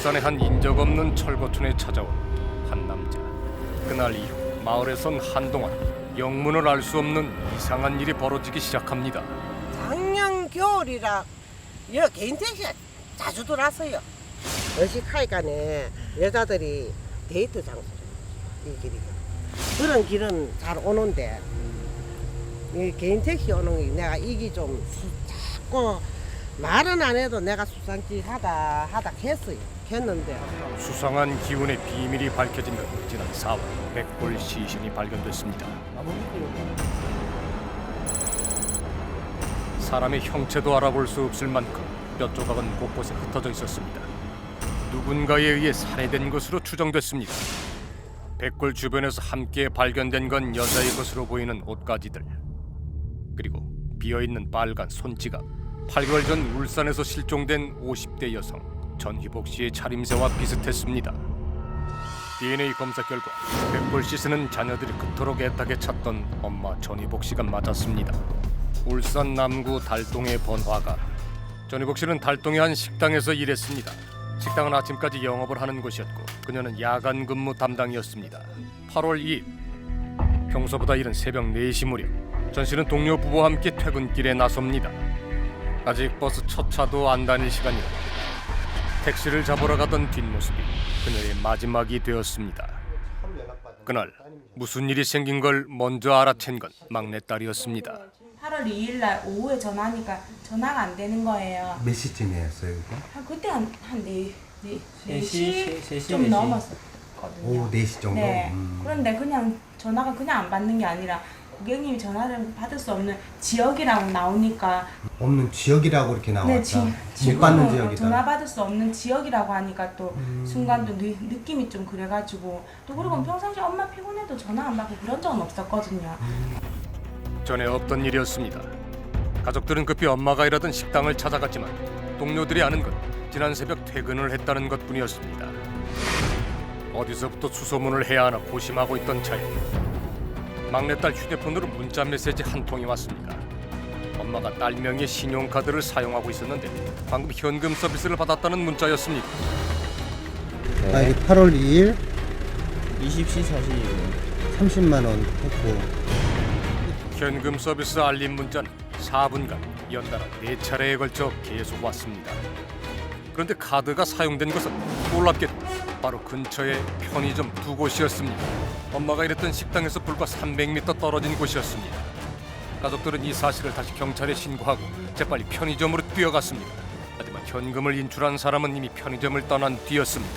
울산의 한 인적 없는 철거촌에 찾아온 한 남자. 그날 이후 마을에선 한동안 영문을 알 수 없는 이상한 일이 벌어지기 시작합니다. 작년 겨울이라 여 개인 택시가 자주 들어왔어요. 의식하니까네 여자들이 데이트 장소래 이 길이. 그런 길은 잘 오는데 이 개인 택시 오는 게 내가 이게 좀 자꾸 말은 안 해도 내가 수상짓하다 했는데 수상한 기운의 비밀이 밝혀진 건 지난 4월 백골 시신이 발견됐습니다. 사람의 형체도 알아볼 수 없을 만큼 뼈 조각은 곳곳에 흩어져 있었습니다. 누군가에 의해 살해된 것으로 추정됐습니다. 백골 주변에서 함께 발견된 건 여자의 것으로 보이는 옷가지들, 그리고 비어있는 빨간 손지갑, 8개월 전 울산에서 실종된 50대 여성 전희복 씨의 차림새와 비슷했습니다. DNA 검사 결과 백골 시신은 자녀들이 그토록 애타게 찾던 엄마 전희복 씨가 맞았습니다. 울산 남구 달동의 번화가. 전희복 씨는 달동의 한 식당에서 일했습니다. 식당은 아침까지 영업을 하는 곳이었고 그녀는 야간 근무 담당이었습니다. 8월 2일 평소보다 이른 새벽 4시 무렵 전 씨는 동료 부부와 함께 퇴근길에 나섭니다. 아직 버스 첫 차도 안 다닐 시간이라 택시를 잡으러 가던 뒷모습이 그녀의 마지막이 되었습니다. 그날 무슨 일이 생긴 걸 먼저 알아챈 건 막내딸이었습니다. 8월 2일 날 오후에 전화하니까 전화가 안 되는 거예요. 몇 시쯤이었어요, 이거? 그때 한 4시 3시, 좀 4시. 넘었었거든요. 오후 4시 정도? 네. 그런데 그냥 전화가 그냥 안 받는 게 아니라 고객님이 전화를 받을 수 없는 지역이라고 나오니까 없는 지역이라고 이렇게 나왔다. 네, 못 받는 지역이다. 전화 받을 수 없는 지역이라고 하니까 또 순간 또 느낌이 좀 그래가지고 또 그리고 평상시 엄마 피곤해도 전화 안 받고 그런 적은 없었거든요. 전에 없던 일이었습니다. 가족들은 급히 엄마가 일하던 식당을 찾아갔지만 동료들이 아는 건 지난 새벽 퇴근을 했다는 것뿐이었습니다. 어디서부터 수소문을 해야 하나 고심하고 있던 차에 막내딸 휴대폰으로 문자 메시지 한 통이 왔습니다. 엄마가 딸 명의의 신용카드를 사용하고 있었는데 방금 현금 서비스를 받았다는 문자였습니다. 아, 이게 8월 2일 20시 42분. 30만 원 했고 현금 서비스 알림 문자는 4분간 연달아 4차례에 걸쳐 계속 왔습니다. 그런데 카드가 사용된 것은 놀랍게도 바로 근처의 편의점 2곳이었습니다. 엄마가 일했던 식당에서 불과 300m 떨어진 곳이었습니다. 가족들은 이 사실을 다시 경찰에 신고하고 재빨리 편의점으로 뛰어갔습니다. 하지만 현금을 인출한 사람은 이미 편의점을 떠난 뒤였습니다.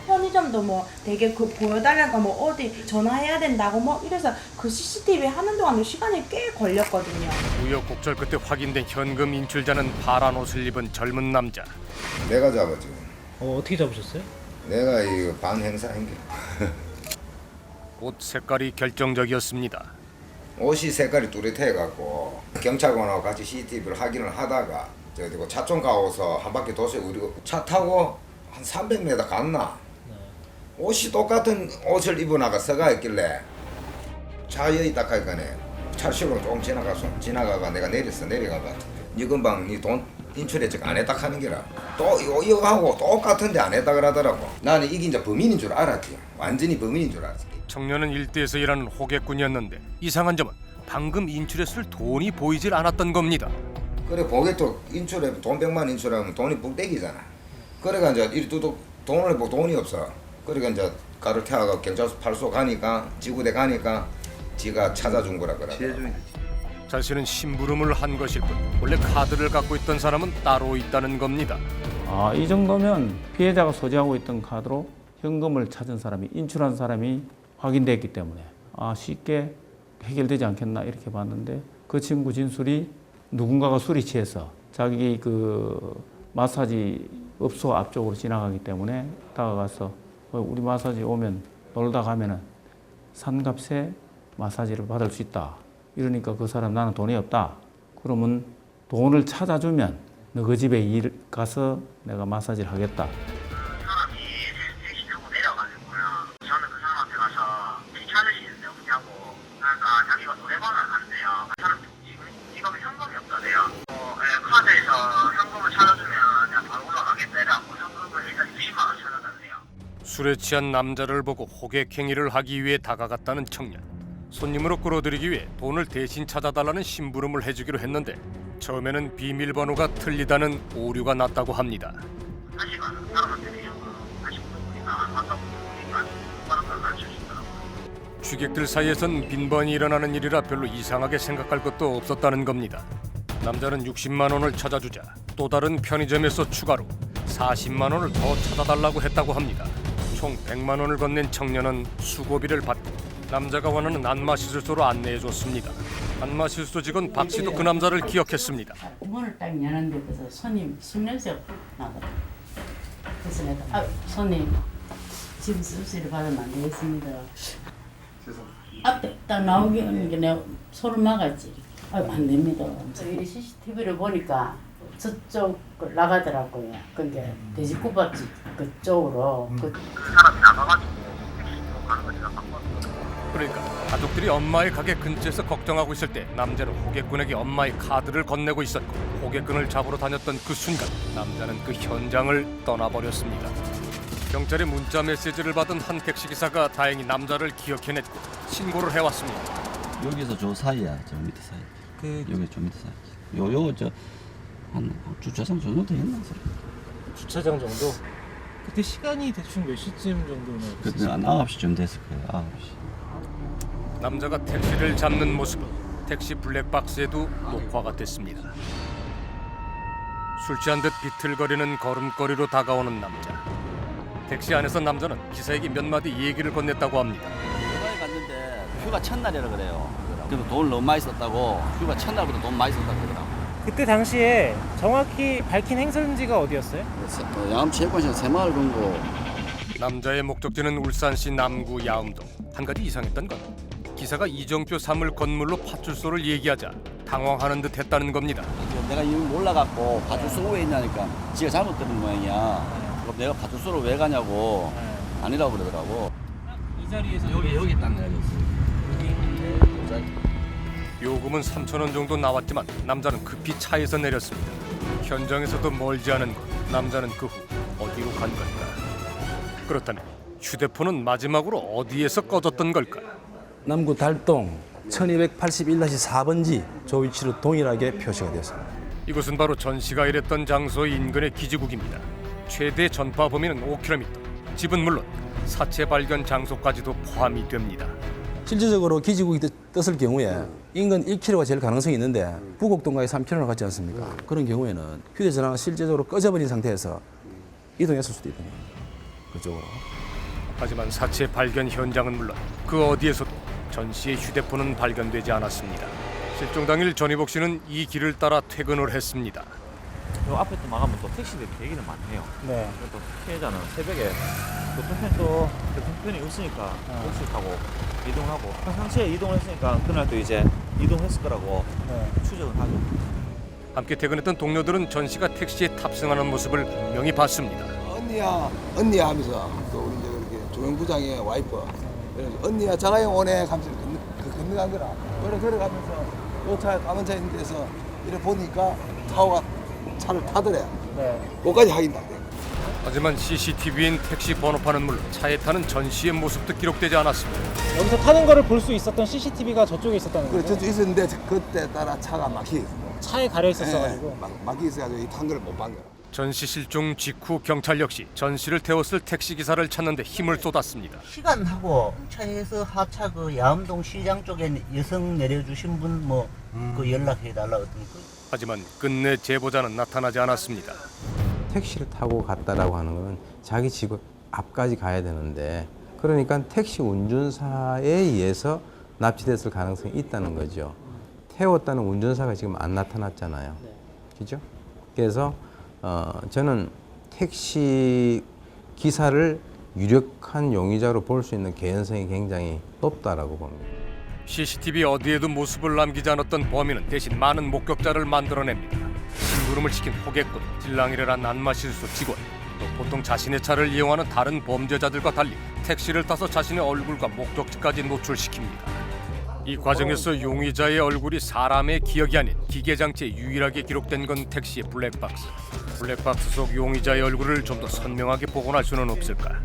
편의점도 뭐 되게 그 보여달라고 뭐 어디 전화해야 된다고 뭐 이래서 그 CCTV 하는 동안에 시간이 꽤 걸렸거든요. 우여곡절 끝에 확인된 현금 인출자는 파란 옷을 입은 젊은 남자. 내가 잡았지. 어떻게 잡으셨어요? 내가 이 반행사한 게. 옷 색깔이 결정적이었습니다. 옷이 색깔이 뚜렷해갖고 경찰관하고 같이 CCTV를 확인을 하다가 저기 차촌 가고서 한 바퀴 도서 우리 차 타고 한 300m 갔나? 옷이 똑같은 옷을 입어 나가 서가 있길래 차에 딱 가니까네 차시로 조금 지나가가 내가 내려가가 니 금방 니 돈 인출했지 안 했다 하는 게라 또 이거 하고 똑같은데 안 했다 그러더라고. 나는 이게 이제 범인인 줄 알았지. 완전히 범인인 줄 알았지. 청년은 일대에서 일하는 호객꾼이었는데 이상한 점은 방금 인출했을 돈이 보이질 않았던 겁니다. 그래 고객도 인출해 돈 100만 인출하면 돈이 뿔떼기잖아. 그래가 이제 이리도 돈을 뭐 돈이 없어. 그러니까 이제 가를 태워가 경찰서 팔소 가니까 지구대 가니까 지가 찾아준 거라 그러더라고. 자신은 심부름을 한 것일 뿐 원래 카드를 갖고 있던 사람은 따로 있다는 겁니다. 이 정도면 피해자가 소지하고 있던 카드로 현금을 찾은 사람이 인출한 사람이 확인됐기 때문에 쉽게 해결되지 않겠나 이렇게 봤는데 그 친구 진술이 누군가가 술이 취해서 자기 그 마사지 업소 앞쪽으로 지나가기 때문에 다가가서 우리 마사지 오면 놀다 가면은 산값에 마사지를 받을 수 있다. 이러니까 그 사람 나는 돈이 없다. 그러면 돈을 찾아주면 너 그 집에 일 가서 내가 마사지를 하겠다. 사람이 택시 타고 내려가지고요. 저는 그 사람한테 가서 택시 찾을 수 있는데 없냐고. 그러니까 자기가 노래방을 간대요. 그 사람 지갑에 현금이 없다대요. 카드에서 현금을 찾아주면 내가 바로 올라가겠다라고 현금을 일단 60만 원 찾아 술에 취한 남자를 보고 호객행위를 하기 위해 다가갔다는 청년. 손님으로 끌어들이기 위해 돈을 대신 찾아달라는 심부름을 해주기로 했는데 처음에는 비밀번호가 틀리다는 오류가 났다고 합니다. 다시가 사람한테 대셔서 다시 물어보니까 안 맞다고 그러니까 다른 걸 가르쳐주시더라고요. 취객들 사이에선 빈번히 일어나는 일이라 별로 이상하게 생각할 것도 없었다는 겁니다. 남자는 60만 원을 찾아주자 또 다른 편의점에서 추가로 40만 원을 더 찾아달라고 했다고 합니다. 총 100만 원을 건넨 청년은 수고비를 받고 남자가 원하는 안마시술소로 안내해줬습니다. 안마시술소 직원 박 씨도 그 남자를 기억했습니다. 문을 딱 여는데 그래서 손님 술 냄새가 나더라고요. 그래서 내가 손님 지금 수술을 받으면 안 되겠습니다. 앞에 딱 나오게 하는 게 내가 손을 막았지. 안 됩니다. 저희 CCTV를 보니까 저쪽을 나가더라고요. 그러니까 돼지국밥집 그쪽으로. 그 사람이 나가가지고 택시로 가는 거 제가 봤거든요. 그러니까 가족들이 엄마의 가게 근처에서 걱정하고 있을 때 남자는 호객꾼에게 엄마의 카드를 건네고 있었고 호객꾼을 잡으러 다녔던 그 순간 남자는 그 현장을 떠나버렸습니다. 경찰의 문자 메시지를 받은 한 택시기사가 다행히 남자를 기억해냈고 신고를 해왔습니다. 여기서 저 사이야, 저 밑에 사이. 여기 저 밑에 사이. 요거 한 주차장 정도 되겠나? 주차장 정도? 그때 시간이 대충 몇 시쯤 정도나? 그때 한 9시쯤 됐을 거예요. 9시. 남자가 택시를 잡는 모습은 택시 블랙박스에도 녹화가 됐습니다. 술 취한 듯 비틀거리는 걸음걸이로 다가오는 남자. 택시 안에서 남자는 기사에게 몇 마디 얘기를 건넸다고 합니다. 휴가에 갔는데 휴가 첫날이라 그래요. 그래서 돈을 너무 많이 썼다고 휴가 첫날부터 돈 많이 썼다고 그러더라고. 그때 당시에 정확히 밝힌 행선지가 어디였어요? 양암체육관시장 새마을 금고. 남자의 목적지는 울산시 남구 야음동. 한 가지 이상했던 건 기사가 이정표 사물 건물로 파출소를 얘기하자 당황하는 듯 했다는 겁니다. 내가 이미 몰라갖고 파출소 왜 있냐니까 지가 잘못 들은 모양이야. 그럼 내가 파출소로 왜 가냐고 아니라고 그러더라고. 이 자리에서 여기 딱 내려줬어. 요금은 3,000원 정도 나왔지만 남자는 급히 차에서 내렸습니다. 현장에서도 멀지 않은 곳. 남자는 그 후 어디로 간 걸까? 그렇다면 휴대폰은 마지막으로 어디에서 꺼졌던 걸까? 남구 달동 1281-4번지 저 위치로 동일하게 표시가 되었습니다. 이곳은 바로 전 씨가 일했던 장소 인근의 기지국입니다. 최대 전파 범위는 5km. 집은 물론 사체 발견 장소까지도 포함이 됩니다. 실질적으로 기지국이 떴을 경우에 인근 1km가 제일 가능성이 있는데 부곡동과에 3km를 갖지 않습니까? 그런 경우에는 휴대전화가 실제적으로 꺼져버린 상태에서 이동했을 수도 있거든요. 그쪽으로. 하지만 사체 발견 현장은 물론 그 어디에서도 전 씨의 휴대폰은 발견되지 않았습니다. 실종 당일 전희복 씨는 이 길을 따라 퇴근을 했습니다. 요 앞에 또 마감은 또 택시들이 되기는 많네요. 네. 또 피해자는 새벽에 교통편도 교통편이 없으니까 택시 타고 이동하고 평상시에 이동을 했으니까 그날도 이제 이동했을 거라고 추정을 하죠. 함께 퇴근했던 동료들은 전 씨가 택시에 탑승하는 모습을 분명히 봤습니다. 언니야 하면서 또 우리 이제 그렇게 조영부장의 와이프 그래서 언니야 자가용 오네 하면서 건너간 거라. 걸어가면서 요 차에 까만 차 있는 데서 이렇게 보니까 차가 차를 타더래. 네. 그거까지 확인다. 하지만 CCTV엔 택시 번호판은 물론 차에 타는 전 씨의 모습도 기록되지 않았습니다. 여기서 타는 거를 볼 수 있었던 CCTV가 저쪽에 있었다는 그래 거죠? 저쪽 있었는데 그때 따라 차가 막히 차에 가려 있었어가지고. 막히 있어가지고 이 탄 걸 못 본 거야. 전 씨 실종 직후 경찰 역시 전 씨를 태웠을 택시 기사를 찾는 데 힘을 쏟았습니다. 시간하고 차에서 하차 그 야암동 시장 쪽에 여성 내려주신 분 뭐 그 연락해 달라 어떤 그. 하지만 끝내 제보자는 나타나지 않았습니다. 택시를 타고 갔다라고 하는 건 자기 집 앞까지 가야 되는데 그러니까 택시 운전사에 의해서 납치됐을 가능성이 있다는 거죠. 태웠다는 운전사가 지금 안 나타났잖아요. 그죠? 그래서 저는 택시 기사를 유력한 용의자로 볼 수 있는 개연성이 굉장히 높다라고 봅니다. CCTV 어디에도 모습을 남기지 않았던 범인은 대신 많은 목격자를 만들어냅니다. 심부름을 시킨 호객꾼, 딜랑이를 한 안마실소 직원, 또 보통 자신의 차를 이용하는 다른 범죄자들과 달리 택시를 타서 자신의 얼굴과 목적지까지 노출시킵니다. 이 과정에서 용의자의 얼굴이 사람의 기억이 아닌 기계장치에 유일하게 기록된 건 택시의 블랙박스. 블랙박스 속 용의자의 얼굴을 좀 더 선명하게 복원할 수는 없을까?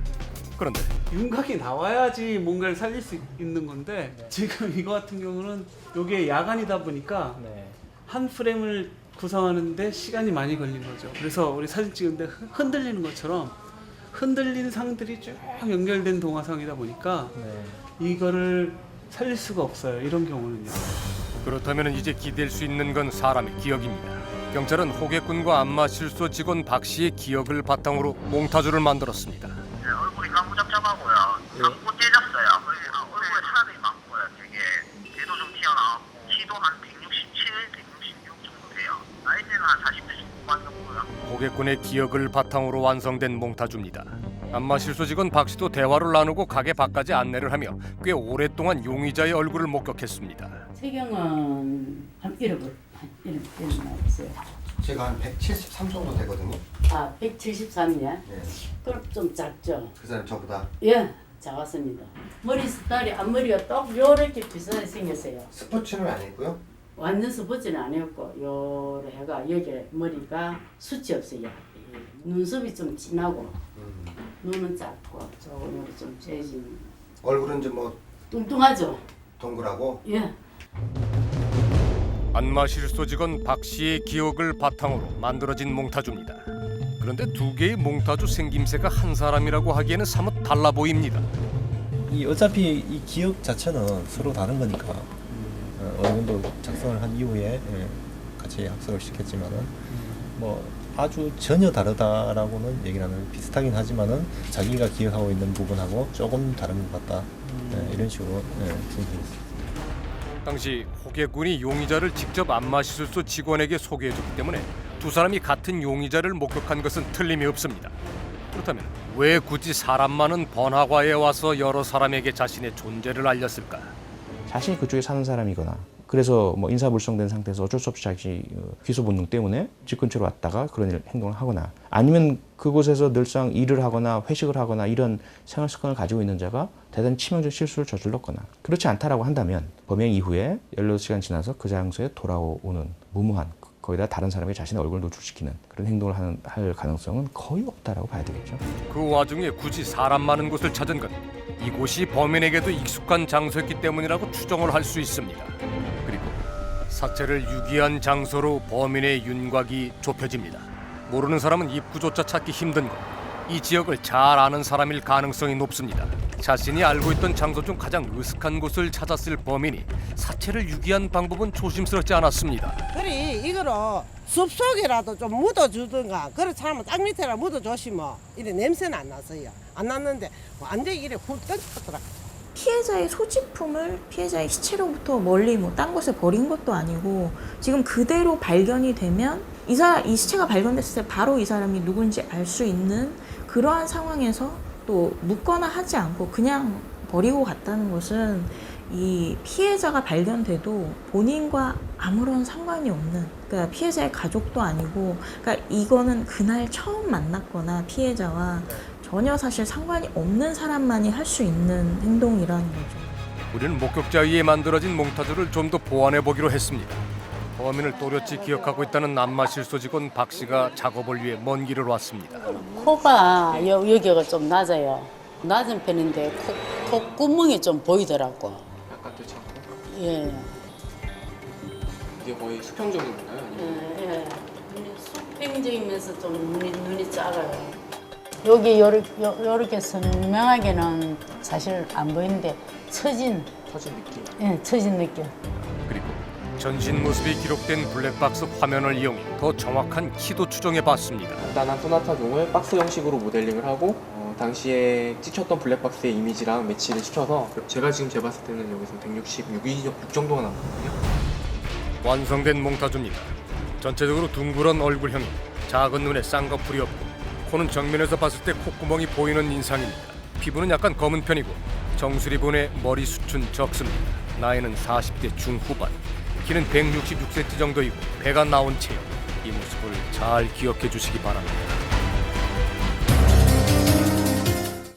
그런데 윤곽이 나와야지 뭔가를 살릴 수 있는 건데 지금 이거 같은 경우는 이게 야간이다 보니까 한 프레임을 구성하는데 시간이 많이 걸린 거죠. 그래서 우리 사진 찍는데 흔들리는 것처럼 흔들리는 상들이 쭉 연결된 동화상이다 보니까 이거를 살릴 수가 없어요. 이런 경우는요. 그렇다면 이제 기댈 수 있는 건 사람의 기억입니다. 경찰은 호객군과 안마실소 직원 박 씨의 기억을 바탕으로 몽타주를 만들었습니다. 얼굴이 까무잡잡하고요. 자꾸 째졌어요. 얼굴에 살이 많고요. 되게 뇌도 좀 튀어나왔고 키도 한 167, 166 정도 돼요. 나이대는 한 40대 중후반 정도요. 호객군의 기억을 바탕으로 완성된 몽타주입니다. 안마실소 직원 박 씨도 대화를 나누고 가게 밖까지 안내를 하며 꽤 오랫동안 용의자의 얼굴을 목격했습니다. 체경은 한 일어났어요. 제가 한 173 정도 되거든요. 아, 173이야? 네. 그럼 좀 작죠? 그 사람 저보다. 예, 작았습니다. 머리 스타일이 앞머리가 똑 요렇게 비슷하게 생겼어요. 스포츠는 아니고요. 완전 스포츠는 아니었고 요래 해가 여기 머리가 숱이 없어요. 눈썹이 좀 진하고 눈은 작고 조금 좀 재진. 얼굴은 좀 뭐 뚱뚱하죠? 동그랗고. 예. 안마실소 직원 박 씨의 기억을 바탕으로 만들어진 몽타주입니다. 그런데 두 개의 몽타주 생김새가 한 사람이라고 하기에는 사뭇 달라 보입니다. 이 어차피 이 기억 자체는 서로 다른 거니까 어느 정도 작성을 한 이후에 같이 학습을 시켰지만은 뭐 아주 전혀 다르다라고는 얘기를 하는 비슷하긴 하지만은 자기가 기억하고 있는 부분하고 조금 다른 것 같다 이런 식으로 분석했습니다. 당시 호객군이 용의자를 직접 안마실소 직원에게 소개해줬기 때문에 두 사람이 같은 용의자를 목격한 것은 틀림이 없습니다. 그렇다면 왜 굳이 사람 많은 번화가에 와서 여러 사람에게 자신의 존재를 알렸을까? 자신이 그쪽에 사는 사람이거나 그래서 뭐 인사불성된 상태에서 어쩔 수 없이 자기 기소 본능 때문에 집 근처로 왔다가 그런 행동을 하거나 아니면 그곳에서 늘상 일을 하거나 회식을 하거나 이런 생활 습관을 가지고 있는 자가 대단히 치명적 실수를 저질렀거나 그렇지 않다라고 한다면 범행 이후에 16시간 지나서 그 장소에 돌아오는 무모한 거기다 다른 사람에게 자신의 얼굴을 노출시키는 그런 행동을 할 가능성은 거의 없다라고 봐야 되겠죠. 그 와중에 굳이 사람 많은 곳을 찾은 건 이곳이 범인에게도 익숙한 장소였기 때문이라고 추정을 할 수 있습니다. 그리고 사체를 유기한 장소로 범인의 윤곽이 좁혀집니다. 모르는 사람은 입구조차 찾기 힘든 곳. 이 지역을 잘 아는 사람일 가능성이 높습니다. 자신이 알고 있던 장소 중 가장 으슥한 곳을 찾았을 범인이 사체를 유기한 방법은 조심스럽지 않았습니다. 그래 이거를 숲속이라도 좀 묻어주든가 그런 사람은 땅 밑에라 묻어주시면 이래 냄새는 안 났어요. 안 났는데 완전히 이래 훅 던졌더라. 피해자의 소지품을 피해자의 시체로부터 멀리 뭐 딴 곳에 버린 것도 아니고 지금 그대로 발견이 되면 이 시체가 발견됐을 때 바로 이 사람이 누군지 알 수 있는 그러한 상황에서 또 묻거나 하지 않고 그냥 버리고 갔다는 것은 이 피해자가 발견돼도 본인과 아무런 상관이 없는 그러니까 피해자의 가족도 아니고 그러니까 이거는 그날 처음 만났거나 피해자와 전혀 사실 상관이 없는 사람만이 할 수 있는 행동이라는 거죠. 우리는 목격자에 의해 만들어진 몽타주를 좀 더 보완해 보기로 했습니다. 범인을 또렷이 기억하고 있다는 안마실소 직원 박 씨가 작업을 위해 먼 길을 왔습니다. 코가 여기가 좀 낮아요. 낮은 편인데 콧구멍이 좀 보이더라고. 약간 더 작고? 예. 이게 거의 수평적인가요? 예. 수평적이면서 좀 눈이 작아요. 여기 요렇게 선명하게는 사실 안 보이는데 처진 느낌? 예, 처진 느낌. 그리고 전신 모습이 기록된 블랙박스 화면을 이용해 더 정확한 키도 추정해 봤습니다. 간단한 소나타 종을 박스 형식으로 모델링을 하고 당시에 찍혔던 블랙박스의 이미지랑 매치를 시켜서 제가 지금 재봤을 때는 여기서 166 정도가 나왔거든요. 완성된 몽타주입니다. 전체적으로 둥그런 얼굴형이 작은 눈에 쌍꺼풀이 없고 코는 정면에서 봤을 때 콧구멍이 보이는 인상입니다. 피부는 약간 검은 편이고 정수리본의 머리 숱은 적습니다. 나이는 40대 중후반. 키는 166cm 정도이고 배가 나온 체형. 이 모습을 잘 기억해 주시기 바랍니다.